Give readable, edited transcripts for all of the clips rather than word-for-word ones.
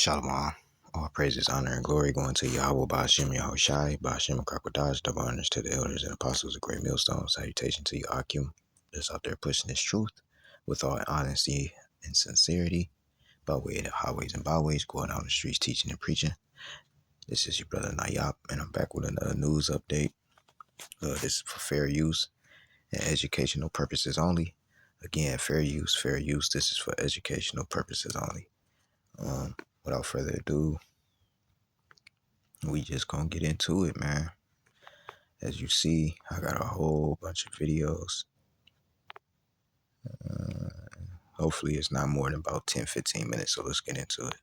Shalom. All praises, honor, and glory going to Yahweh, Ba'ashem, Yahushai, Ba'ashem, Krakodash, double honors to the elders and apostles of Great Millstone. Salutation to you, Akim, just out there pushing this truth with all honesty and sincerity, by way of the highways and byways, going out on the streets teaching and preaching. This is your brother Nayab, and I'm back with another news update. This is for fair use and educational purposes only. Again, fair use. This is for educational purposes only. Without further ado, we just gonna get into it, man. As you see, I got a whole bunch of videos. Hopefully it's not more than about 10-15 minutes, so let's get into it.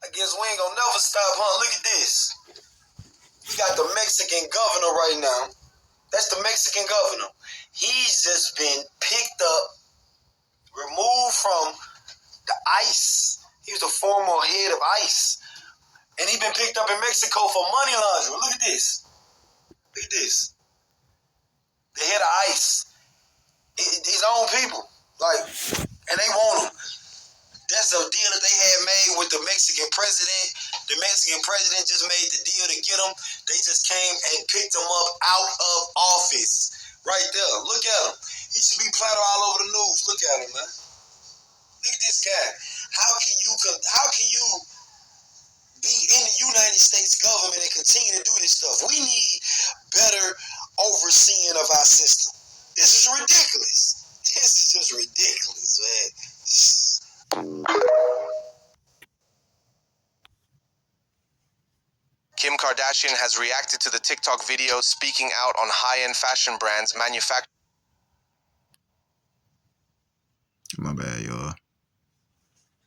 I guess we ain't gonna never stop, huh? Look at this. We got the Mexican governor right now. That's the Mexican governor. He's just been picked up, removed from the ICE. He was the former head of ICE. And he been picked up in Mexico for money laundering. Look at this. Look at this. The head of ICE. His own people. And they want him. That's a deal that they had made with the Mexican president. The Mexican president just made the deal to get him. They just came and picked him up out of office. Right there. Look at him. He should be platter all over the news. Look at him, man. Look at this guy. How can you be in the United States government and continue to do this stuff? We need better overseeing of our system. This is ridiculous. This is just ridiculous, man. Kim Kardashian has reacted to the TikTok video speaking out on high-end fashion brands manufacturing. My bad, y'all.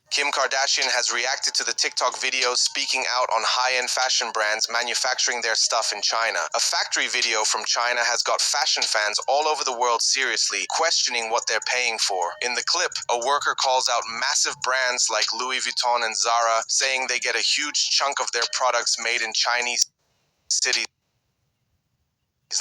Kim Kardashian has reacted to the TikTok video speaking out on high-end fashion brands manufacturing their stuff in China. A factory video from China has got fashion fans all over the world seriously questioning what they're paying for. In the clip, a worker calls out massive brands like Louis Vuitton and Zara, saying they get a huge chunk of their products made in Chinese cities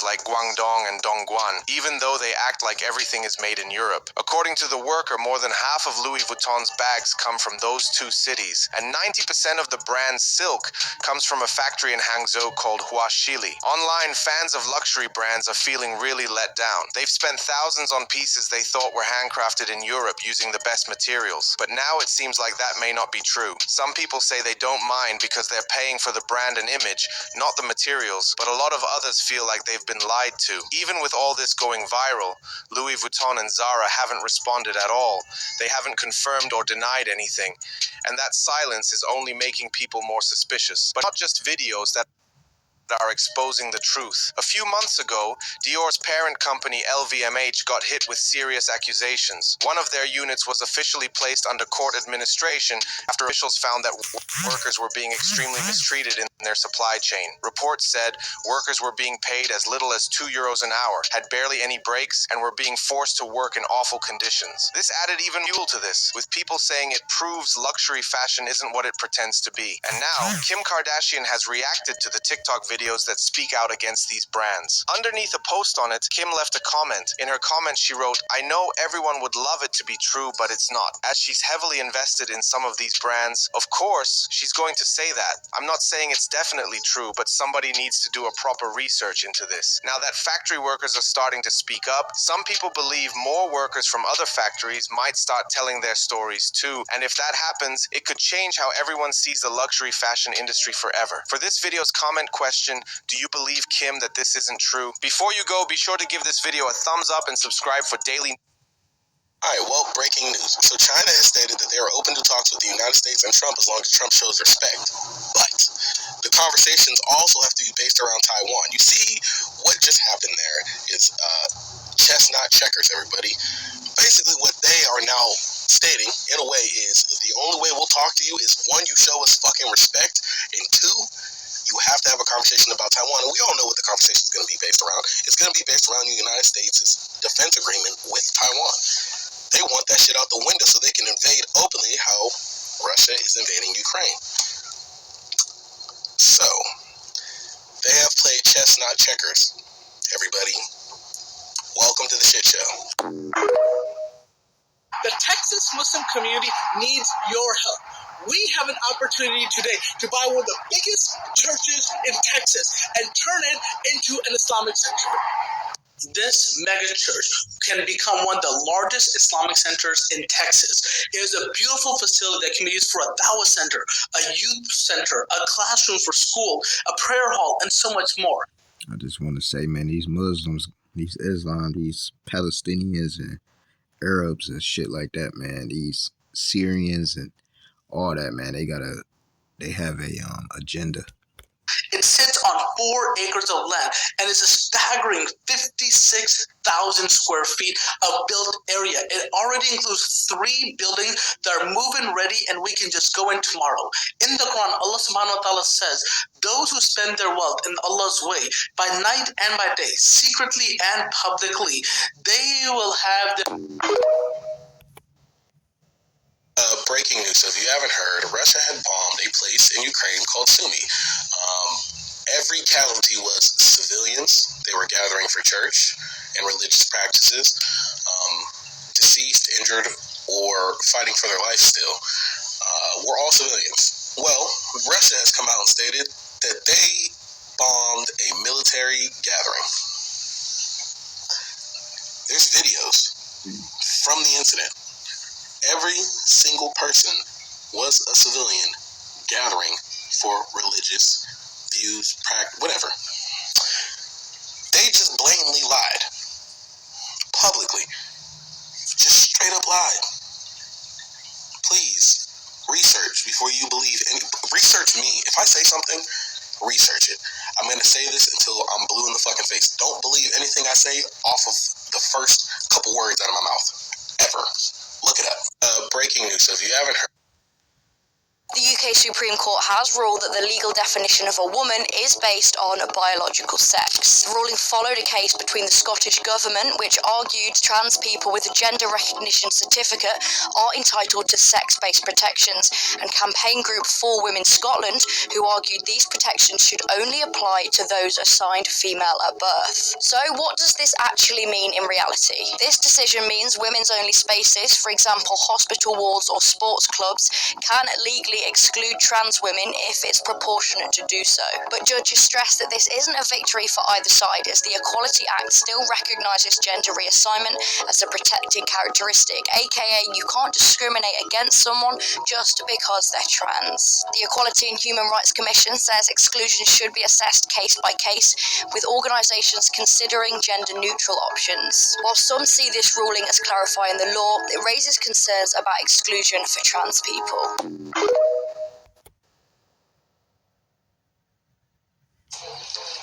like Guangdong and Dongguan, even though they act like everything is made in Europe. According to the worker, more than half of Louis Vuitton's bags come from those two cities, and 90% of the brand's silk comes from a factory in Hangzhou called Huaxili. Online, fans of luxury brands are feeling really let down. They've spent thousands on pieces they thought were handcrafted in Europe using the best materials, but now it seems like that may not be true. Some people say they don't mind because they're paying for the brand and image, not the materials, but a lot of others feel like they've been lied to. Even with all this going viral, Louis Vuitton and Zara haven't responded at all. They haven't confirmed or denied anything, and that silence is only making people more suspicious. But not just videos that are exposing the truth. A few months ago, Dior's parent company LVMH got hit with serious accusations. One of their units was officially placed under court administration after officials found that workers were being extremely mistreated in their supply chain. Reports said workers were being paid as little as €2 an hour, had barely any breaks, and were being forced to work in awful conditions. This added even fuel to this, with people saying it proves luxury fashion isn't what it pretends to be. And now, Kim Kardashian has reacted to the TikTok videos that speak out against these brands. Underneath a post on it, Kim left a comment. In her comment, she wrote, "I know everyone would love it to be true, but it's not. As she's heavily invested in some of these brands, of course, she's going to say that. I'm not saying it's definitely true, but somebody needs to do a proper research into this." Now that factory workers are starting to speak up, some people believe more workers from other factories might start telling their stories too, and if that happens, it could change how everyone sees the luxury fashion industry forever. For this video's comment question, do you believe, Kim, that this isn't true? Before you go, be sure to give this video a thumbs up and subscribe for daily. Alright, well, breaking news. So China has stated that they are open to talks with the United States and Trump as long as Trump shows respect. But the conversations also have to be based around Taiwan. You see, what just happened there is chestnut checkers, everybody. Basically, what they are now stating, in a way, is the only way we'll talk to you is, one, you show us fucking respect, and two, you have to have a conversation about Taiwan. And we all know what the conversation is going to be based around. It's going to be based around the United States' defense agreement with Taiwan. They want that shit out the window so they can invade openly how Russia is invading Ukraine. So, they have played chess, not checkers. Everybody, welcome to the shit show. Texas Muslim community needs your help. We have an opportunity today to buy one of the biggest churches in Texas and turn it into an Islamic sanctuary. This mega church can become one of the largest Islamic centers in Texas. It is a beautiful facility that can be used for a dawah center, a youth center, a classroom for school, a prayer hall, and so much more. I just want to say, man, these Muslims, these Islam, these Palestinians and Arabs and shit like that, man, these Syrians and all that, man, they have a agenda. It sits on 4 acres of land and is a staggering 56,000 square feet of built area. It already includes 3 buildings that are move-in ready and we can just go in tomorrow. In the Quran, Allah subhanahu wa ta'ala says, those who spend their wealth in Allah's way, by night and by day, secretly and publicly, they will have their... Breaking news, so if you haven't heard, Russia had bombed a place in Ukraine called Sumy. Every casualty was civilians. They were gathering for church and religious practices, deceased, injured, or fighting for their life still. Were all civilians. Well, Russia has come out and stated that they bombed a military gathering. There's videos from the incident. Every single person was a civilian gathering for religious views, whatever. They just blatantly lied. Publicly. Just straight up lied. Please, research before you believe. Research me. If I say something, research it. I'm going to say this until I'm blue in the fucking face. Don't believe anything I say off of the first couple words out of my mouth. Ever. Look it up. Breaking news, so if you haven't heard. The UK Supreme Court has ruled that the legal definition of a woman is based on biological sex. The ruling followed a case between the Scottish Government, which argued trans people with a gender recognition certificate are entitled to sex-based protections, and campaign group For Women Scotland, who argued these protections should only apply to those assigned female at birth. So what does this actually mean in reality? This decision means women's only spaces, for example hospital wards or sports clubs, can legally exclude trans women if it's proportionate to do so. But judges stress that this isn't a victory for either side, as the Equality Act still recognises gender reassignment as a protected characteristic, aka you can't discriminate against someone just because they're trans. The Equality and Human Rights Commission says exclusion should be assessed case by case, with organisations considering gender-neutral options. While some see this ruling as clarifying the law, it raises concerns about exclusion for trans people.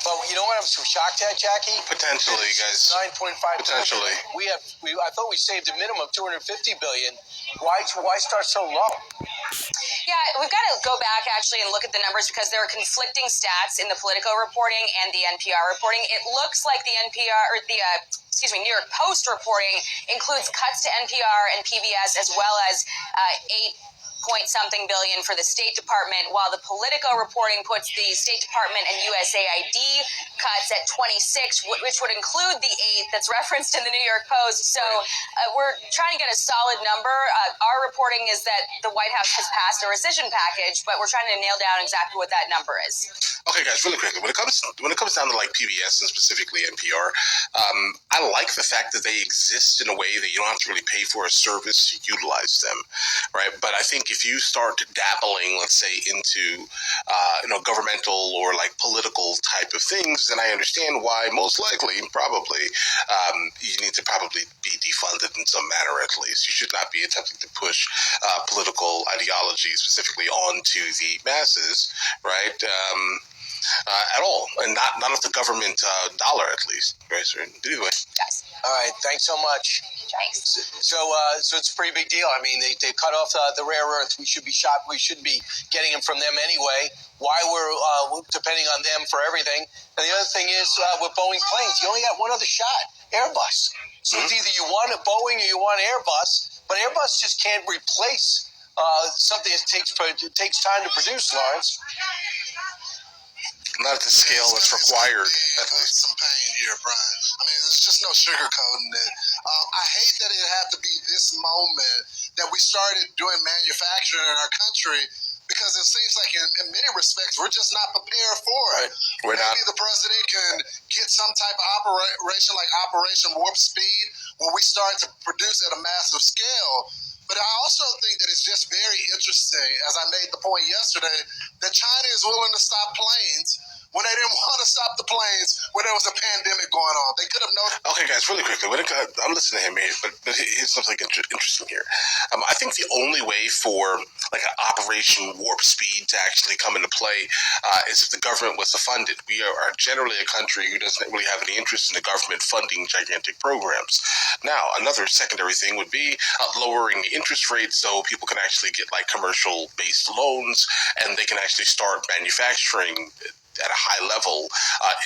But you know what I'm so shocked at, Jackie? Potentially, guys. 9.5 Potentially. billion. I thought we saved a minimum of $250 billion. Why start so low? Yeah, we've got to go back actually and look at the numbers because there are conflicting stats in the Politico reporting and the NPR reporting. It looks like the NPR or the New York Post reporting includes cuts to NPR and PBS as well as 8-point-something billion for the State Department, while the Politico reporting puts the State Department and USAID cuts at 26, which would include the 8 that's referenced in the New York Post. So we're trying to get a solid number. Our reporting is that the White House has passed a rescission package, but we're trying to nail down exactly what that number is. Okay, guys, really quickly, when it comes down to like PBS and specifically NPR, I like the fact that they exist in a way that you don't have to really pay for a service to utilize them, right? But I think if you start dabbling, let's say, into governmental or like political type of things, then I understand why most likely, probably, you need to probably be defunded in some manner at least. You should not be attempting to push political ideology specifically onto the masses, right? At all, and not of the government dollar at least, right? So anyway. Yes. All right, thanks so much. Thanks. So it's a pretty big deal. I mean, they cut off the rare earth. We should be shocked. We should be getting them from them anyway. Why we're depending on them for everything. And the other thing is with Boeing planes, you only got one other shot, Airbus. So it's either you want a Boeing or you want Airbus, but Airbus just can't replace something that takes time to produce, Lawrence. Not at the scale that's required, at least. Some pain here, Brian. I mean, there's just no sugarcoating it. I hate that it had to be this moment that we started doing manufacturing in our country, because it seems like in many respects we're just not prepared for it. We're Maybe not. the president can get some type of operation like Operation Warp Speed, where we start to produce at a massive scale. But I also think that it's just very interesting, as I made the point yesterday, that China is willing to stop planes when they didn't want to stop the planes when there was a pandemic going on. They could have known. Okay, guys, really quickly. I'm listening to him here, but here's something interesting here. I think the only way for like an Operation Warp Speed to actually come into play is if the government was to fund it. We are generally a country who doesn't really have any interest in the government funding gigantic programs. Now, another secondary thing would be lowering the interest rate so people can actually get like commercial-based loans and they can actually start manufacturing at a high level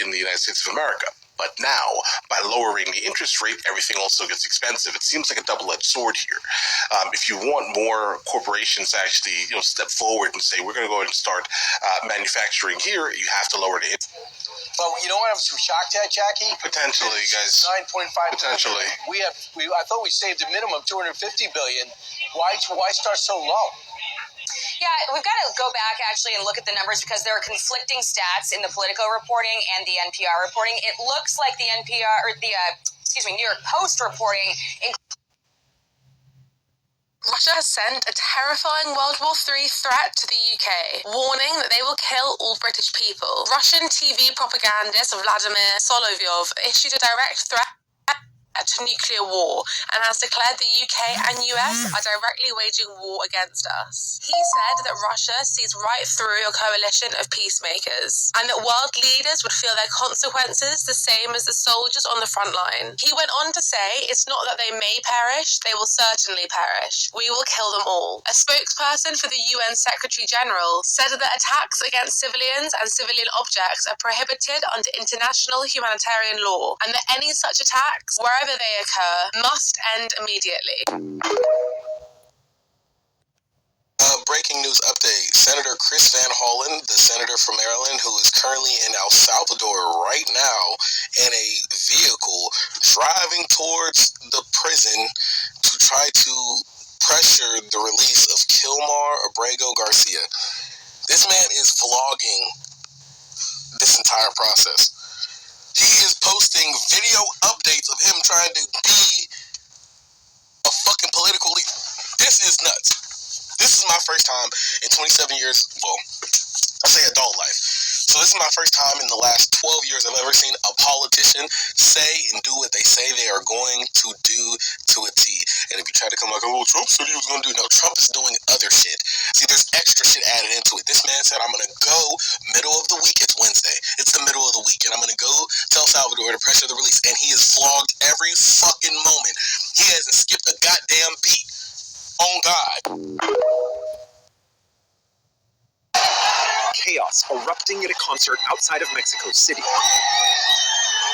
in the United States of America. But now, by lowering the interest rate, everything also gets expensive. It seems like a double-edged sword here. If you want more corporations to actually, step forward and say, we're going to go ahead and start manufacturing here, you have to lower the interest. But you know what I'm so shocked at, Jackie? Potentially, guys. 9.5 Potentially. billion. I thought we saved a minimum $250 billion. Why start so low? Yeah, we've got to go back actually and look at the numbers because there are conflicting stats in the Politico reporting and the NPR reporting. It looks like the New York Post reporting. Russia has sent a terrifying World War III threat to the UK, warning that they will kill all British people. Russian TV propagandist Vladimir Solovyov issued a direct threat to nuclear war and has declared the UK and US are directly waging war against us. He said that Russia sees right through a coalition of peacemakers and that world leaders would feel their consequences the same as the soldiers on the front line. He went on to say, it's not that they may perish, they will certainly perish. We will kill them all. A spokesperson for the UN Secretary General said that attacks against civilians and civilian objects are prohibited under international humanitarian law and that any such attacks, wherever they occur, must end immediately. Breaking news update. Senator Chris Van Hollen, the senator from Maryland, who is currently in El Salvador right now in a vehicle driving towards the prison to try to pressure the release of Kilmar Abrego Garcia. This man is vlogging this entire process. He is posting video updates of him trying to be a fucking political leader. This is nuts. This is my first time in 27 years, well, I'll say adult life. So this is my first time in the last 12 years I've ever seen a politician say and do what they say they are going to do to a T. And if you try to come like, oh, Trump said he was going to do, no, Trump is doing other shit. See, there's extra shit added into it. This man said, I'm going to go middle of the week. It's Wednesday. It's the middle of the week. And I'm going to go to El Salvador to pressure the release. And he has vlogged every fucking moment. He hasn't skipped a goddamn beat. On God. Chaos erupting at a concert outside of Mexico City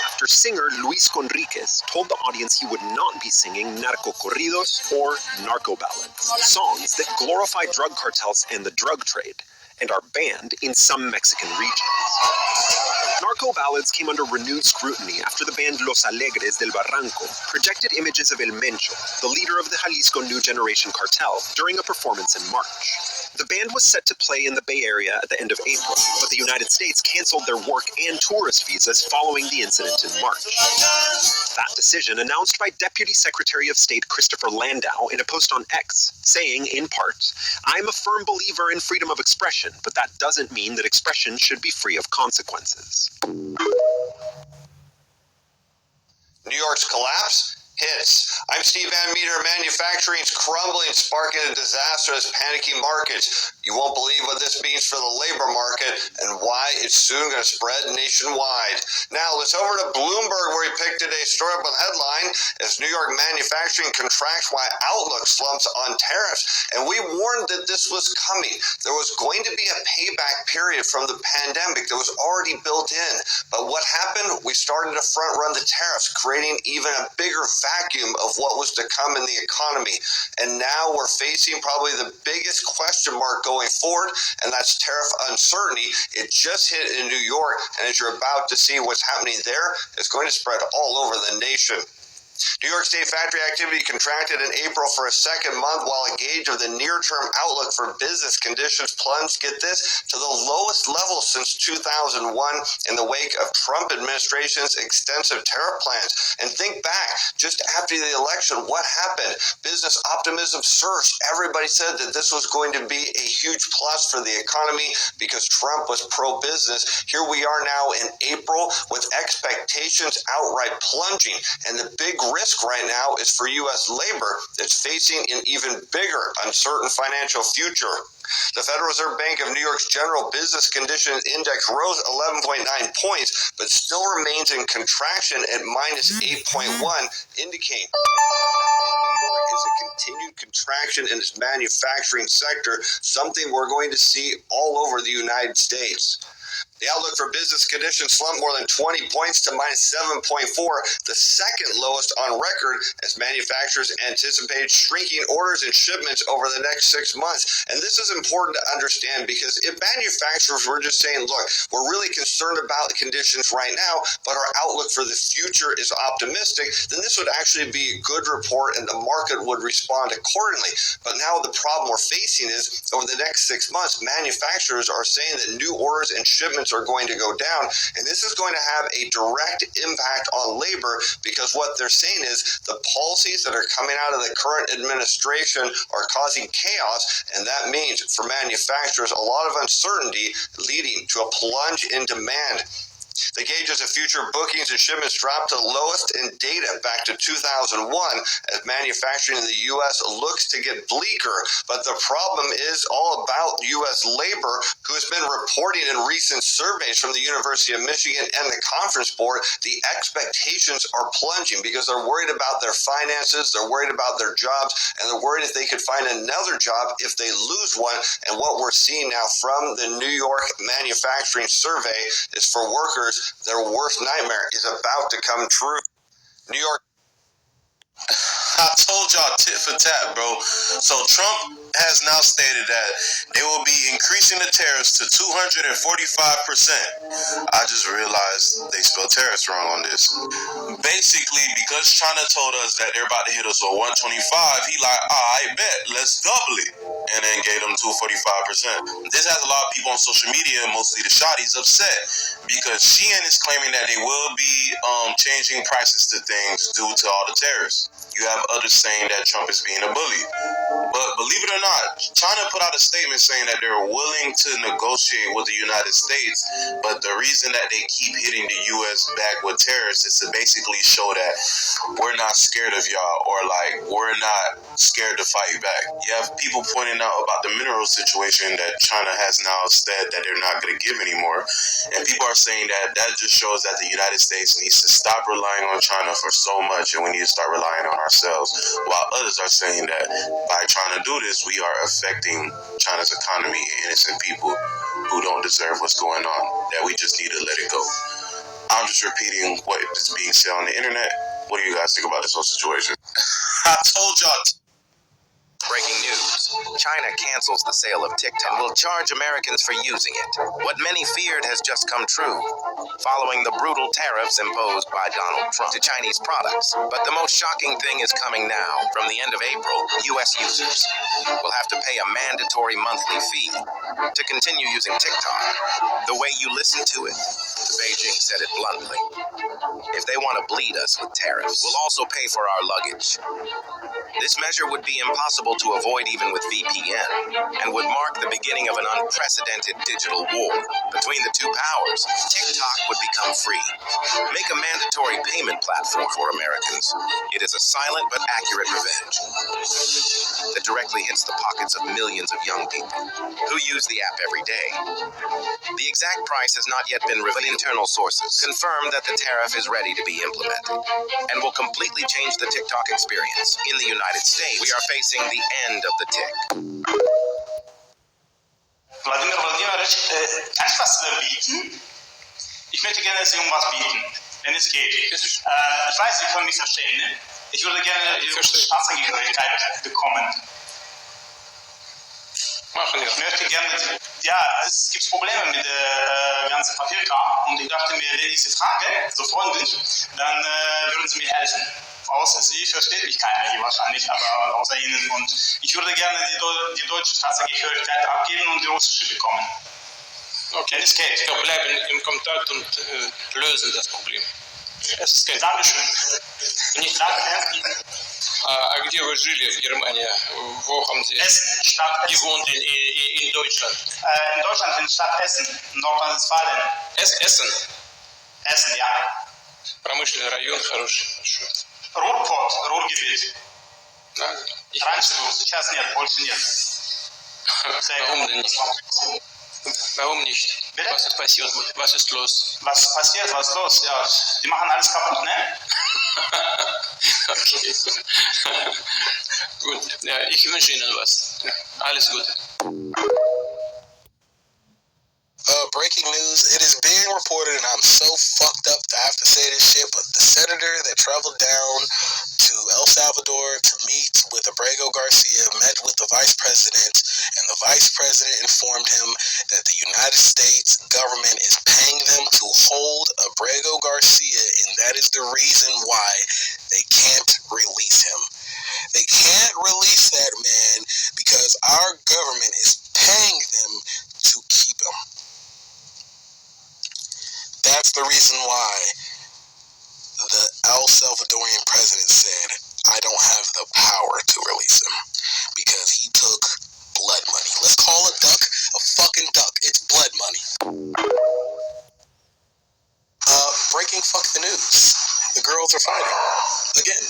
after singer Luis Conríquez told the audience he would not be singing narco corridos or narco ballads, songs that glorify drug cartels and the drug trade and are banned in some Mexican regions. Narco ballads came under renewed scrutiny after the band Los Alegres del Barranco projected images of El Mencho, the leader of the Jalisco New Generation cartel, during a performance in March. The band was set to play in the Bay Area at the end of April, but the United States canceled their work and tourist visas following the incident in March. That decision announced by Deputy Secretary of State Christopher Landau in a post on X, saying, in part, I'm a firm believer in freedom of expression, but that doesn't mean that expression should be free of consequences. New York's collapse hits. I'm Steve Van Meter. Manufacturing's crumbling, sparking a disaster as panicky markets. You won't believe what this means for the labor market and why it's soon going to spread nationwide. Now, let's over to Bloomberg, where he picked today's story up with a headline as New York manufacturing contracts, why outlook slumps on tariffs. And we warned that this was coming. There was going to be a payback period from the pandemic that was already built in. But what happened? We started to front run the tariffs, creating even a bigger vacuum of what was to come in the economy. And now we're facing probably the biggest question mark going going forward, and that's tariff uncertainty. It just hit in New York, and as you're about to see what's happening there, it's going to spread all over the nation. New York State factory activity contracted in April for a second month, while a gauge of the near-term outlook for business conditions plunged, get this, to the lowest level since 2001 in the wake of Trump administration's extensive tariff plans. And think back, just after the election, what happened? Business optimism surged. Everybody said that this was going to be a huge plus for the economy because Trump was pro-business. Here we are now in April with expectations outright plunging, and the big risk right now is for U.S. labor that's facing an even bigger uncertain financial future. The Federal Reserve Bank of New York's General Business Conditions Index rose 11.9 points, but still remains in contraction at minus 8.1, indicating New York is a continued contraction in its manufacturing sector, something we're going to see all over the United States. The outlook for business conditions slumped more than 20 points to minus 7.4, the second lowest on record, as manufacturers anticipate shrinking orders and shipments over the next 6 months. And this is important to understand, because if manufacturers were just saying, look, we're really concerned about the conditions right now, but our outlook for the future is optimistic, then this would actually be a good report and the market would respond accordingly. But now the problem we're facing is, over the next 6 months, manufacturers are saying that new orders and shipments are going to go down, and this is going to have a direct impact on labor, because what they're saying is the policies that are coming out of the current administration are causing chaos, and that means for manufacturers a lot of uncertainty, leading to a plunge in demand. The gauges of future bookings and shipments dropped to the lowest in data back to 2001, as manufacturing in the U.S. looks to get bleaker. But the problem is all about U.S. labor, who has been reporting in recent surveys from the University of Michigan and the Conference Board. The expectations are plunging because they're worried about their finances, they're worried about their jobs, and they're worried if they could find another job if they lose one. And what we're seeing now from the New York Manufacturing Survey is, for workers, their worst nightmare is about to come true. New York. I told y'all tit for tat, bro. So Trump has now stated that they will be increasing the tariffs to 245%. I just realized they spelled tariffs wrong on this. Basically, because China told us that they're about to hit us with 125, he like, I bet, let's double it. And then gave them 245%. This has a lot of people on social media, mostly the shotties, upset, because Shein is claiming that they will be changing prices to things due to all the tariffs. You have others saying that Trump is being a bully. But believe it or not, China put out a statement saying that they're willing to negotiate with the United States, but the reason that they keep hitting the U.S. back with tariffs is to basically show that we're not scared of y'all, or like, we're not scared to fight back. You have people pointing out about the mineral situation that China has now said that they're not going to give anymore. And people are saying that that just shows that the United States needs to stop relying on China for so much, and we need to start relying on ourselves, while others are saying that by trying to do this, we are affecting China's economy and innocent people who don't deserve what's going on, that we just need to let it go. I'm just repeating what is being said on the internet. What do you guys think about this whole situation? I told y'all. Breaking news. China cancels the sale of TikTok and will charge Americans for using it. What many feared has just come true, following the brutal tariffs imposed by Donald Trump to Chinese products. But the most shocking thing is coming now. From the end of April, U.S. users will have to pay a mandatory monthly fee to continue using TikTok the way you listen to it. Beijing said it bluntly. If they want to bleed us with tariffs, we'll also pay for our luggage. This measure would be impossible to avoid even with VPN, and would mark the beginning of an unprecedented digital war between the two powers. TikTok would become free. Make a mandatory payment platform for Americans. It is a silent but accurate revenge that directly hits the pockets of millions of young people who use the app every day. The exact price has not yet been revealed, but internal sources confirm that the tariff is ready to be implemented and will completely change the TikTok experience. In the United States, we are facing the end of the tick. Wladimir Wladimirovich, kann ich was bieten? Ich möchte gerne Sie was bieten, wenn es geht. Ich weiß, Sie können mich verstehen, ne? Ich würde gerne Ihre Staatsangehörigkeit bekommen. Ich möchte gerne, es gibt Probleme mit der ganzen Papierkram und ich dachte mir, wenn ich Sie frage, so freundlich, dann würden Sie mir helfen. Außer Sie versteht mich keiner hier wahrscheinlich, aber außer Ihnen. Und ich würde gerne die deutsche Staatsangehörigkeit abgeben und die russische bekommen. Okay, es geht. Wir bleiben im Kontakt und lösen das Problem. Es ist kein Dankeschön. Nicht danke. А где вы жили в Германии? Wo haben Sie gewohnt in Deutschland? In Deutschland, in Stadt Essen, Nordrhein-Westfalen. Essen? Essen, ja. Промышленный район хороший. Ruhrpott, Ruhrgebiet. Раньше был, сейчас нет, больше нет. Warum denn nicht? Warum nicht? Bitte? Was ist passiert? Was ist los? Was passiert? Was ist los? Ja, die machen alles kaputt, ne? Okay. Gut. Ja, ich wünsche Ihnen was. Ja, alles Gute. Breaking news, it is being reported, and I'm so fucked up to have to say this shit, but the senator that traveled down to El Salvador to meet with Abrego Garcia met with the vice president, and the vice president informed him that the United States government is paying them to hold Abrego Garcia, and that is the reason why they can't release him. They can't release that man because our government is paying them to keep him. That's the reason why the El Salvadorian president said, I don't have the power to release him because he took blood money. Let's call a duck a fucking duck. It's blood money. Breaking fuck the news. The girls are fighting. Again,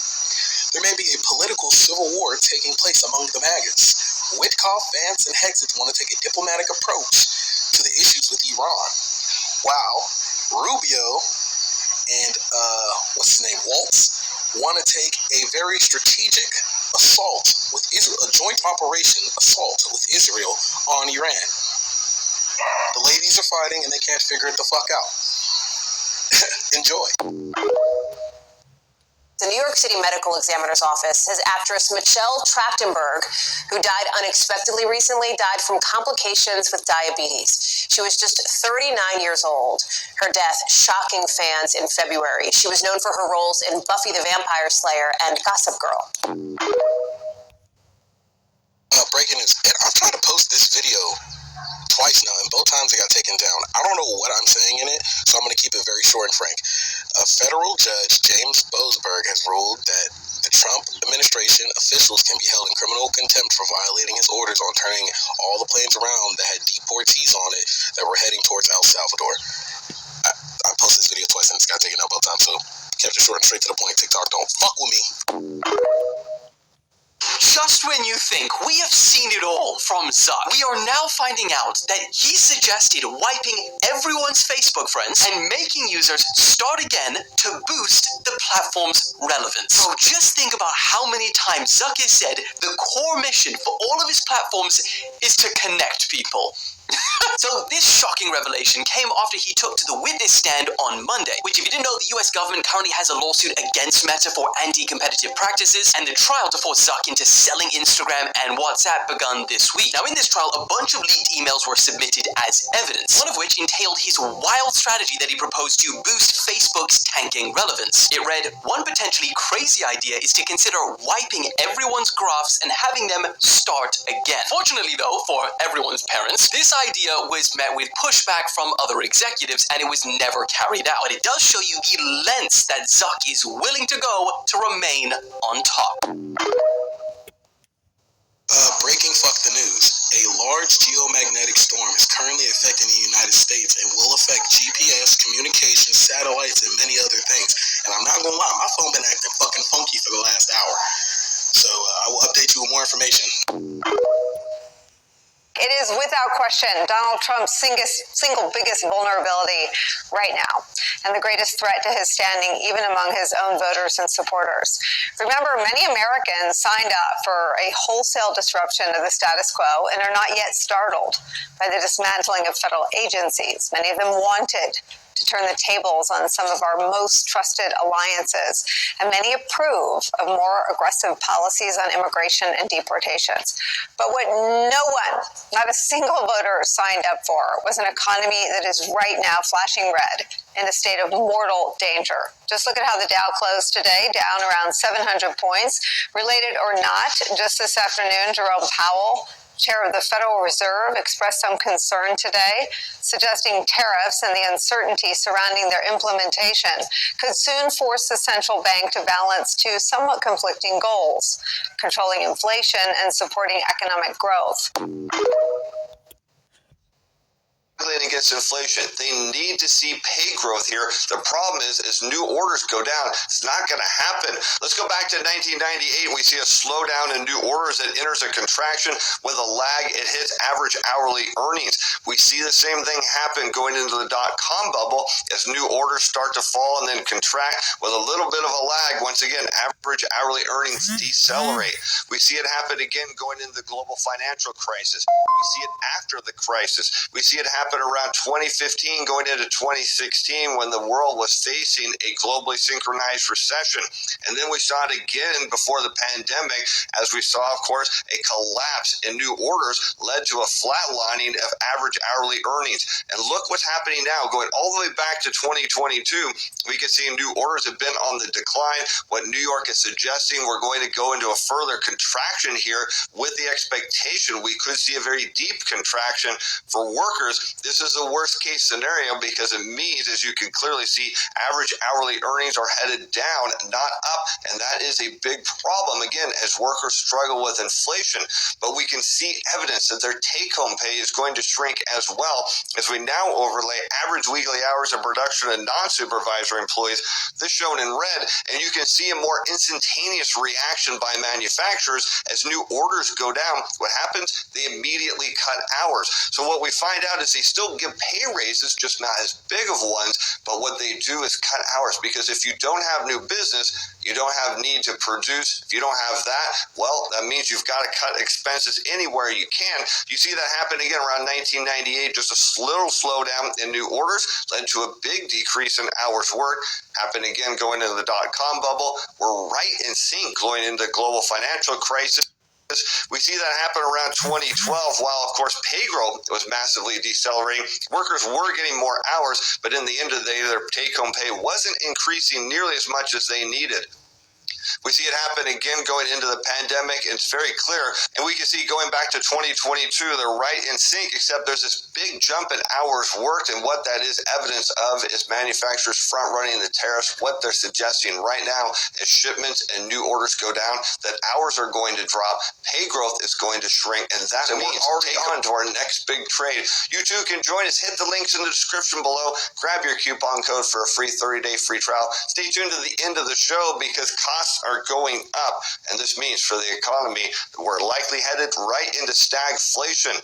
there may be a political civil war taking place among the MAGAs. Witkoff, Vance, and Hexit want to take a diplomatic approach to the issues with Iran. Wow. Rubio and what's his name, Waltz, want to take a very strategic assault with Israel, a joint operation assault with Israel on Iran. The ladies are fighting and they can't figure it the fuck out. Enjoy. The New York City Medical Examiner's Office says actress Michelle Trachtenberg, who died unexpectedly recently, died from complications with diabetes. She was just 39 years old. Her death shocking fans in February. She was known for her roles in Buffy the Vampire Slayer and Gossip Girl. Breaking news. I've tried to post this video twice now, and both times it got taken down. I don't know what I'm saying in it, so I'm going to keep it very short and frank. A federal judge, James Boasberg, has ruled that the Trump administration officials can be held in criminal contempt for violating his orders on turning all the planes around that had deportees on it that were heading towards El Salvador. I posted this video twice and it's got taken down both times, so kept it short and straight to the point. TikTok, don't fuck with me. Just when you think we have seen it all from Zuck, we are now finding out that he suggested wiping everyone's Facebook friends and making users start again to boost the platform's relevance. So just think about how many times Zuck has said the core mission for all of his platforms is to connect people. So this shocking revelation came after he took to the witness stand on Monday, which, if you didn't know, the US government currently has a lawsuit against Meta for anti-competitive practices, and the trial to force Zuck into selling Instagram and WhatsApp begun this week. Now, in this trial, a bunch of leaked emails were submitted as evidence, one of which entailed his wild strategy that he proposed to boost Facebook's tanking relevance. It read, one potentially crazy idea is to consider wiping everyone's graphs and having them start again. Fortunately, though, for everyone's parents, this idea was met with pushback from other executives, and it was never carried out. But it does show you the lengths that Zuck is willing to go to remain on top. Breaking fuck the news. A large geomagnetic storm is currently affecting the United States and will affect GPS, communications, satellites, and many other things. And I'm not gonna lie, my phone been acting fucking funky for the last hour. So I will update you with more information. It is without question Donald Trump's single biggest vulnerability right now, and the greatest threat to his standing even among his own voters and supporters. Remember, many Americans signed up for a wholesale disruption of the status quo and are not yet startled by the dismantling of federal agencies. Many of them wanted to turn the tables on some of our most trusted alliances, and many approve of more aggressive policies on immigration and deportations. But what no one, not a single voter, signed up for was an economy that is right now flashing red in a state of mortal danger. Just look at how the Dow closed today, down around 700 points. Related or not, just this afternoon, Jerome Powell, chair of the Federal Reserve, expressed some concern today, suggesting tariffs and the uncertainty surrounding their implementation could soon force the central bank to balance two somewhat conflicting goals: controlling inflation and supporting economic growth. Against inflation. They need to see pay growth here. The problem is, as new orders go down, it's not going to happen. Let's go back to 1998. We see a slowdown in new orders that enters a contraction. With a lag, it hits average hourly earnings. We see the same thing happen going into the dot-com bubble as new orders start to fall and then contract. With a little bit of a lag, once again, average hourly earnings decelerate. We see it happen again going into the global financial crisis. We see it after the crisis. We see it happen around 2015 going into 2016 when the world was facing a globally synchronized recession. And then we saw it again before the pandemic as we saw, of course, a collapse in new orders led to a flatlining of average hourly earnings. And look what's happening now. Going all the way back to 2022, we can see new orders have been on the decline. What New York is suggesting, we're going to go into a further contraction here with the expectation we could see a very deep contraction for workers. This is the worst case scenario because it means, as you can clearly see, average hourly earnings are headed down, not up, and that is a big problem, again, as workers struggle with inflation. But we can see evidence that their take-home pay is going to shrink as well as we now overlay average weekly hours of production and non-supervisory employees, this shown in red, and you can see a more instantaneous reaction by manufacturers as new orders go down. What happens? They immediately cut hours. So what we find out is they still give pay raises, just not as big of ones, but what they do is cut hours, because if you don't have new business, you don't have need to produce. If you don't have that, well, that means you've got to cut expenses anywhere you can. You see that happen again around 1998, just a little slowdown in new orders led to a big decrease in hours worked. Happened again going into the dot-com bubble. We're right in sync going into the global financial crisis. We see that happen around 2012, while, of course, pay growth was massively decelerating. Workers were getting more hours, but in the end of the day, their take-home pay wasn't increasing nearly as much as they needed. We see it happen again going into the pandemic. It's very clear. And we can see going back to 2022, they're right in sync, except there's this big jump in hours worked. And what that is evidence of is manufacturers front running the tariffs. What they're suggesting right now is shipments and new orders go down, that hours are going to drop, pay growth is going to shrink. And that means take on to our next big trade. You too can join us. Hit the links in the description below. Grab your coupon code for a free 30-day free trial. Stay tuned to the end of the show because costs are going up, and this means for the economy we're likely headed right into stagflation.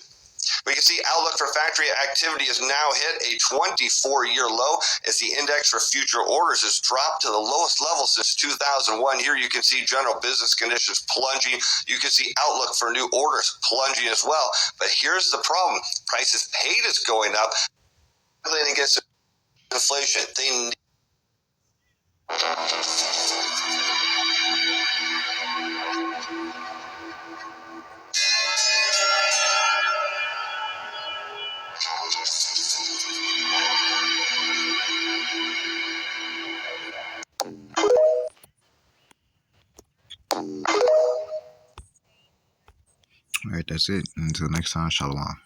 We can see outlook for factory activity has now hit a 24-year low as the index for future orders has dropped to the lowest level since 2001. Here you can see general business conditions plunging. You can see outlook for new orders plunging as well. But here's the problem. Prices paid is going up. Against inflation. They All right, that's it. Until next time, shalom.